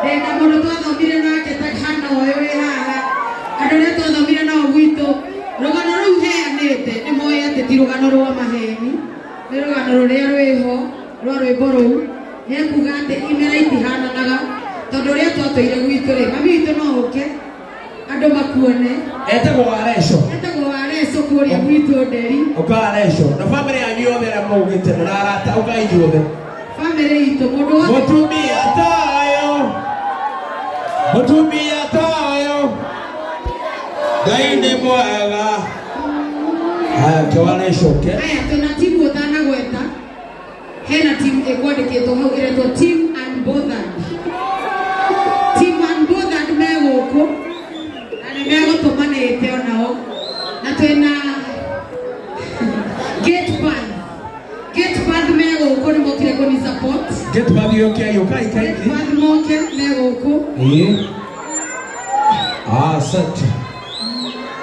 Ndenda mũndũ twathomire nake ta hana ũyũ wĩ haha. Andũ arĩa twathomire nao gwitũ rũgano rũu heanĩte nĩ moĩ atĩ ti rũgano rwa maheni, nĩ rũgano rũrĩa rwĩho rwa rwĩmbo rũu. Nĩ kuga atĩ imera itihananaga tondũ ũrĩa twatũire gwitũ rĩ, mami witũ no ũke andũ makuone. Etagwo Areco. Etagwo Areco kũrĩa gwitũ Nderi. Ũka Areco. Na bamĩrĩ yanyu yothe arĩa maugĩte na arata ũka inyuothe. Bamĩrĩ itũ mũndũ wothe. Mũtumia tayo. Mũtumia tayo. Ngai nĩ mwega. Haya kĩo Areco ke. Haya twĩna timu ũtanagweta. Hena timu ĩkwandĩkĩtwo hau ĩretwo Team Unbothered. Team Unbothered me gũkũ na nĩ megũtũmanĩte onao. Na twĩna Get Band me gũkũ nĩ mokire kũni support. Get Band yoke yoka ikaiki. Get Band moke me gũkũ. Asante.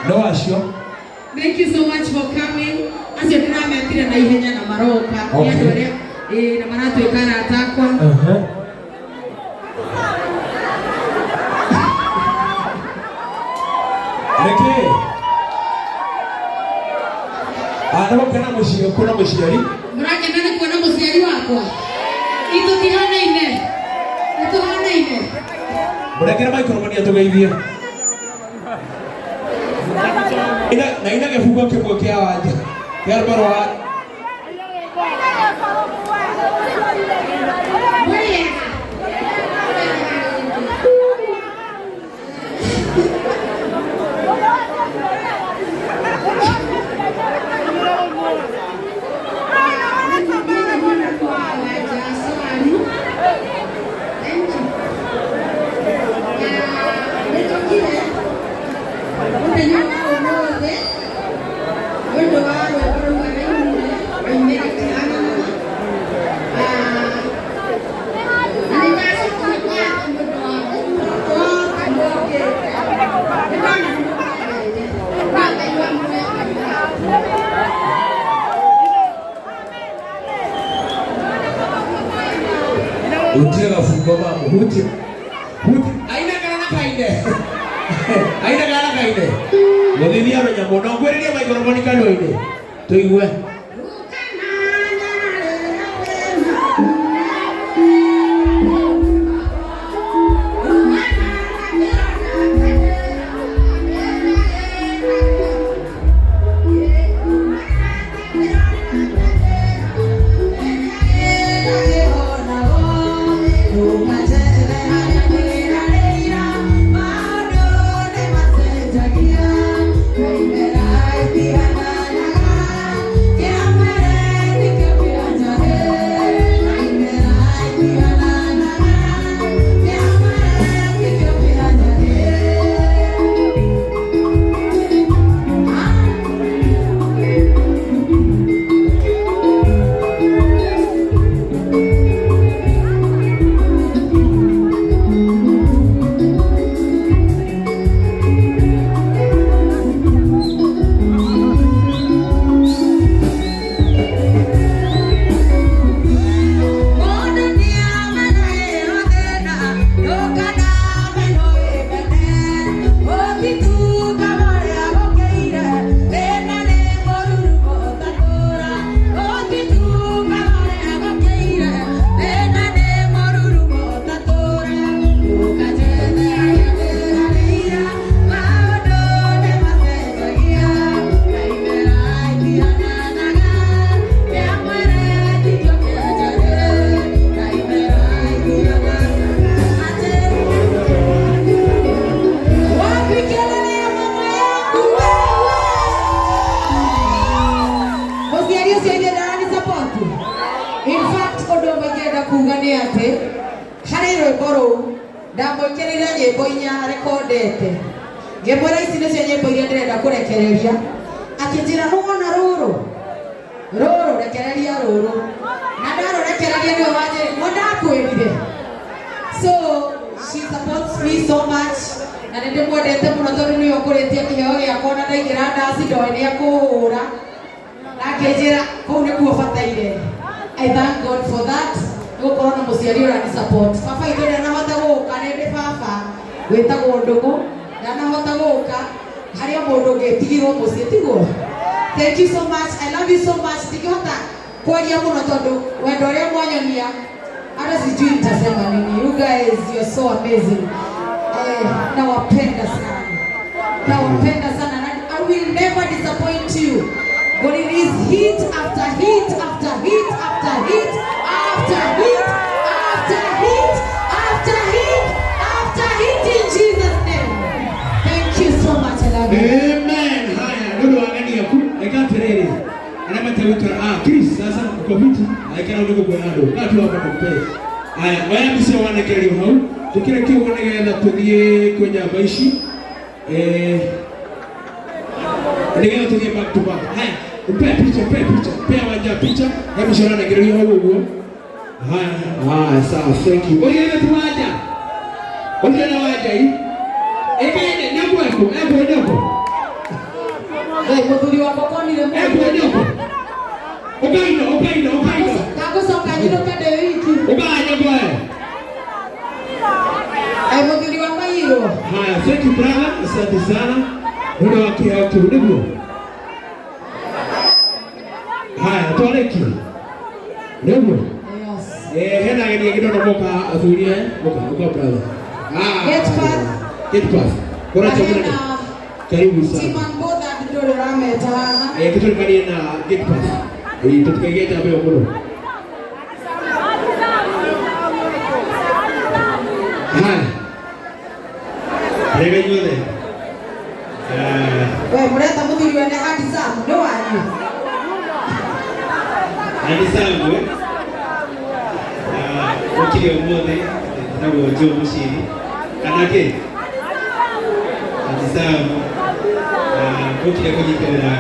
No acio. Thank you so much for coming. Acio ndĩrametire na ihenya na maroka. Okay. Nĩ andũ arĩa na maratuĩka arata akwa. Reke. Namo kana mũciĩ kuna mũciari. Mũrakena nĩ kuona mũciari wakwa. Itũtihanaine. Itũhanaine. Mũrekere microphone atugeithie. Ina kĩbungo kĩmwe kĩa wanja. Kĩa barua. Utira fungo mamo, huti. Aina kana kaide. Aina kana kaide. Wodilia nyamo no gwereria microphone kanoide. Tuigwe. Ndamwĩkĩrĩire nyĩmbo inya rekondete. Ngĩmwĩra ici nĩcio nyĩmbo iria ndĩrenda kũrekereria. Akĩnjĩra rũgona rũrũ rekereria rũrũ. Na ndarũrekereria nĩwe wanjĩrĩ ndakwĩrire. So she supports me so much. Na nĩndĩmwendete mũno tondũ nĩwe ũkũrĩtie kĩheo gĩakwa na ndaingĩra ndaci ndoĩ nĩekũhũra. Na akĩnjĩra kũu nĩkuo bataire. I thank God for that. Gũkorwo na mũciari ũrani support. Baba itũ ndanahota gũka nĩ wetagwo ndugu ndanahota guka haria mundu ngetigirwo mucii tigwo. Thank you so much, I love you so much. Tikihota kwaria muno tondu wendo uria mwanyonia hata sijui nitasema nini. You guys, you're so amazing. Nawapenda sana, nawapenda sana, and I will never disappoint you. But it is hit after hit after hit after hit after hit after hit after hit after hit in Jesus' name. Thank you so much, I love you. Amen. Haya, ndio wageni yaku ekaterere. Anama tawutra Chris sasa uko viti aikana ndugu bwanado. Watu hapa tupe. Haya, waya msio wana kelio hau. Tukira kio wana genda tudie kwenye maishi. Ndio tudie back to back. Haya, upe picha. Pea wanja picha. Hebu shona na kelio hau huo. Haya, sawa, thank you. Oye tuwaja. Oye na waja hii. Ekaine nyako eko. Muthuri wako konire mundu ukaino kagucoka nyino kande wiki ukaino muthuri wako iro. Haya, thank you brother, asante sana. Ndio wakia niguo. Haya, toleki niguo. Yes. Hena gani kidogo moka athuria moka brother. Get pass. Kora chakula. Karibu sana. Timamboda ndoro rameta haha. Kitu kali na get pass. Tutukageta hapo huko. Rega yule. Wewe mleta muthuri wene hadi saa ndo wanyu. Hadi saa ukile umode na wojo mushiri. Kanake. Hadi saa ukile kujitera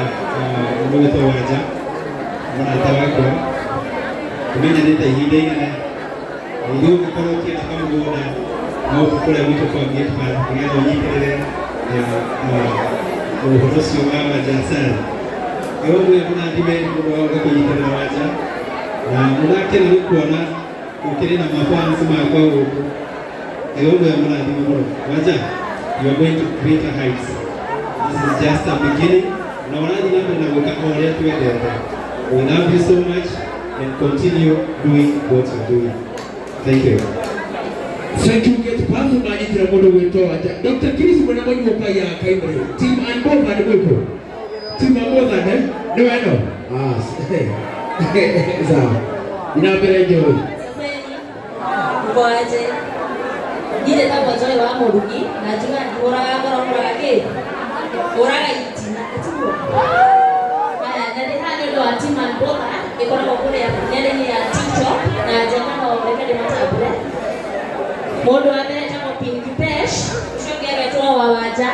umoto waja. Mwana wako. Kumenya nenda hide na ndio kama kile kama unaona au kule mtu kwa mtu kwa kulia nyingine uhonosi wa majasara wewe kuna ndibe kwa kujitenda waja na mnake ni kuona ukile na mafansi mako wewe mwana ndibe waja you are going to greater heights. This is just a beginning. Na wanaji labda na ukaona tuendelee. We love you so much and continue doing what you're doing. Thank you. Thank you. Get pass maji tira modo weto aja. Dr. Chris mwana moja mopaya kaimre. Team Anbova de Boyko. Team Anbova de no ano. Sawa. Inapenda njoo. Ngoaje. Ile tabu zoe wa morugi na juga ora ke. Ora itina tuo. Nani hano ndo Team Anbova ikona kule ya nene ni ya TikTok na jamaa waweka matabu. Modo wa mbele chako Pink Pesh, shogera toa wawaja.